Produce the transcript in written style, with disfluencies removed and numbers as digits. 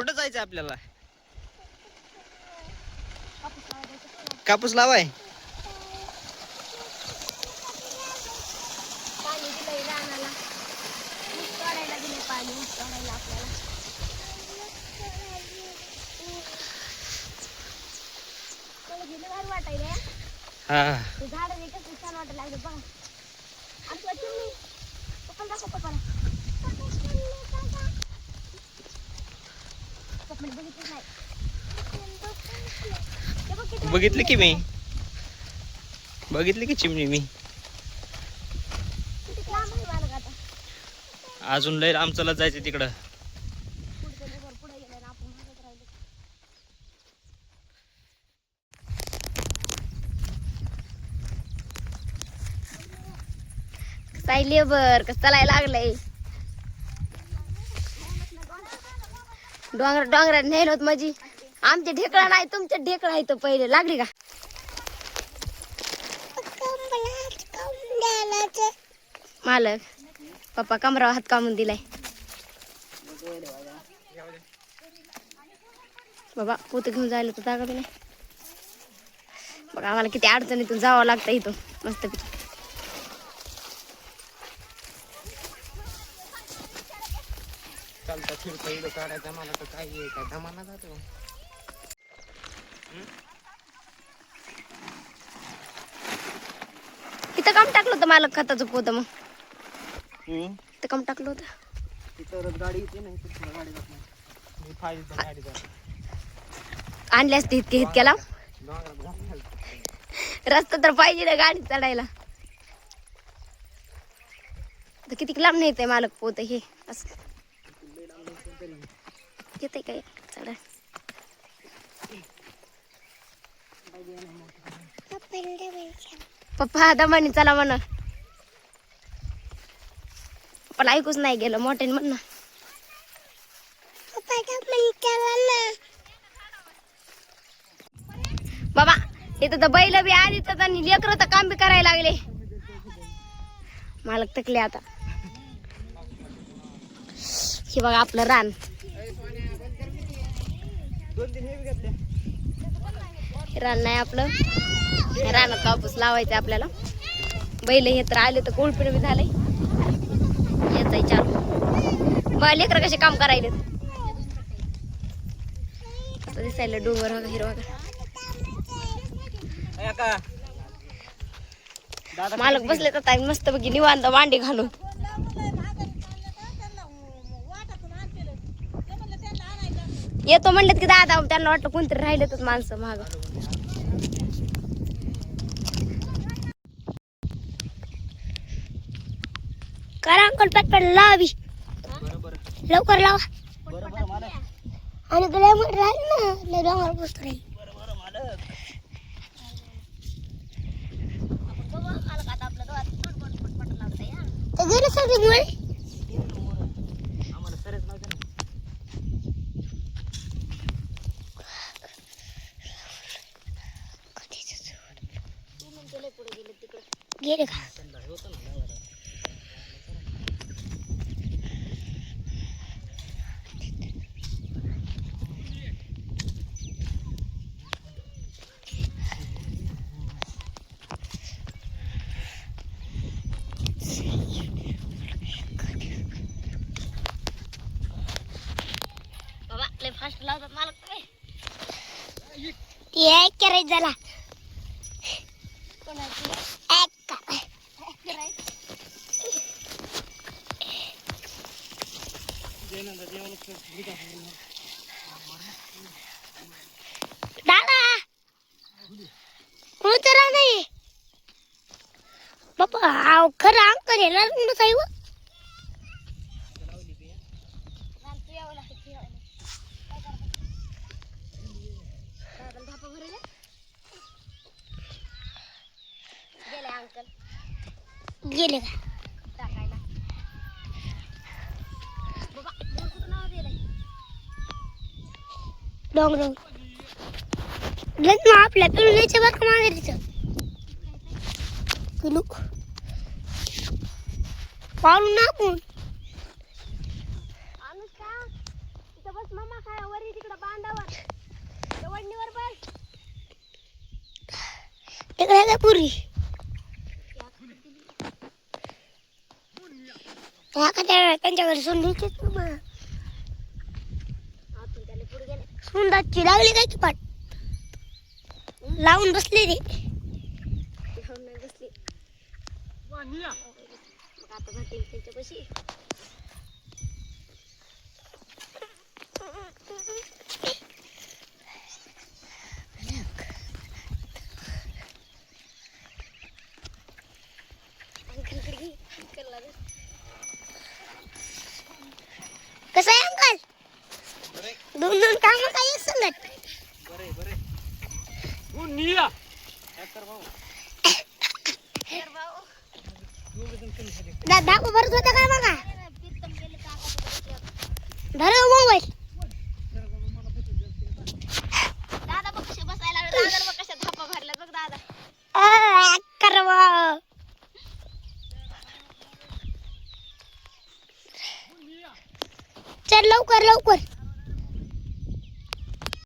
कुठं जायचं आपल्याला? कापूस लावाय. हा बघितली की मी, बघितली की चिमणी मी. अजून लय आमचं जायचं तिकडं. लेबर कसं चालायला लागलंय. डोंगरात नेलं होत माझी. आमचे ढेकळा नाही, तुमचे ढेकळा आहे. तो पहिले लागली का मालक? पप्पा कमरावर हात कामून दिलाय बाबा. पोत घेऊन जायला तर जागा बी नाही बघा. आम्हाला किती अडचणीतून जावं लागतं इथून मस्तपैकी. चालता फिरता इकडं काढायचा मला तर काय जमाना जातो. इथं काम टाकलं होतं मालक खताचं पोत? मग इथं काम टाकलं होतं. तिथं गाडी येते नाही, गाडी जात नाही. आणले असते इतक्याला. रस्ता तर पाहिजे ना गाडी चढायला. तर किती लांब नाही येते मालक पोत हे असं येते काय चढा. पप्पा दमानी चला म्हणा. पप्पाला ऐकूच नाही गेलं मोठ्याने म्हण ना. बाबा इथं तर बैल बी आली तर लेकर तर काम बी करायला लागले. मालक थकले आता. हे बघा आपलं रान. रान नाही आपलं. रानात कापूस लावायचं आपल्याला. बैल हे तर आले तर कोळपीण बी झालंय. येत चालू बघा लेकर कसे काम करायले. आता दिसायला डोंगर बघा हिरवा. मालक बसले तर मस्त बघी निवांत मांडी घालून. येतो म्हणलेत की दादा, त्यांना वाटलं कोणतरी राहिलेतच माणसं माग. करा अंकल पटपट लावी. लवकर लावा. आणि तुला राहील ना लय डोंगर बसतो राहील. गेले का? बाबा लय फास्ट लावतात मला काय. ये करायचं झाला. दादा उतरा नाही बाबा. खरं अंकल येणार नाही. गेले का टाकायला? डोंगर आपल्या पिळण्याच्या बाग मागायचं पिलू पाळून नाकून. अनुष्का इथं बस, मम्मा काय इकडे काय पुरी त्यांच्या घरी सुंदाची लागली काय की पाठ लावून बसले रे आता भातील त्यांच्यापाशी कसं आहे अंकल दोन दोन काम काय एक संगत दादा भरत होता काय बघा धर मोबाईल दादा बघ कसे बसायला लागले दादा बघ कशा धापा भरल्या बघ दादा करवा चल लवकर लवकर